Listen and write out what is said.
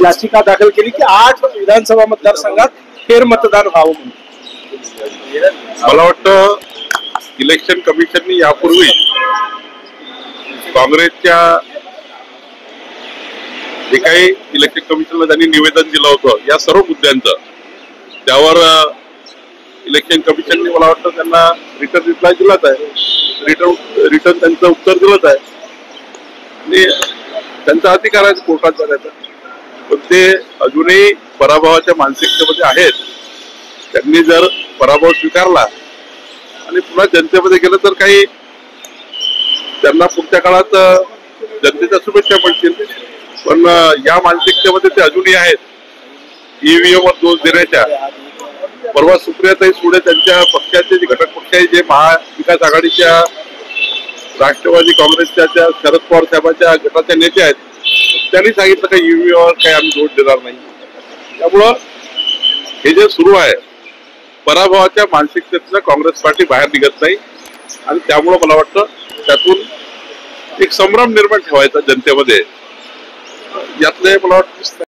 याचिका दाखल केली की 8 विधानसभा मतदारसंघात फेरमतदान व्हावं म्हणून। मला वाटतं इलेक्शन कमिशननी यापूर्वी काँग्रेसच्या जे काही इलेक्शन कमिशनला त्यांनी निवेदन दिलं होतं या सर्व मुद्द्यांचं त्यावर इलेक्शन कमिशनने मला वाटतं त्यांना रिटर्न रिप्लाय दिलाच आहे, रिटर्न त्यांचं उत्तर दिलंच आहे आणि त्यांचा अधिकार आहे कोर्टात जाण्याचा, पण ते अजूनही पराभवाच्या मानसिकतेमध्ये आहेत। त्यांनी जर पराभव स्वीकारला आणि पुन्हा जनतेमध्ये गेलं तर काही त्यांना पुढच्या काळात जनतेच्या शुभेच्छा मिळतील, पण या मानसिकतेमध्ये ते अजूनही आहेत ईव्हीएम वर दोष देण्याच्या। परवा सुप्रियाताई सुळे त्यांच्या पक्षाचे जे घटक पक्ष आहे जे महाविकास आघाडीच्या राष्ट्रवादी काँग्रेसच्या शरद पवार साहेबांच्या गटाच्या नेते आहेत, त्यांनी सांगितलं का ईव्हीएम वर काही आम्ही दोष देणार नाही। त्यामुळं हे जे सुरू आहे पराभवाच्या मानसिकतेतनं काँग्रेस पार्टी बाहेर निघत नाही आणि त्यामुळं मला वाटतं त्यातून एक संभ्रम निर्माण ठेवायचा जनतेमध्ये, यातले मला वाटतं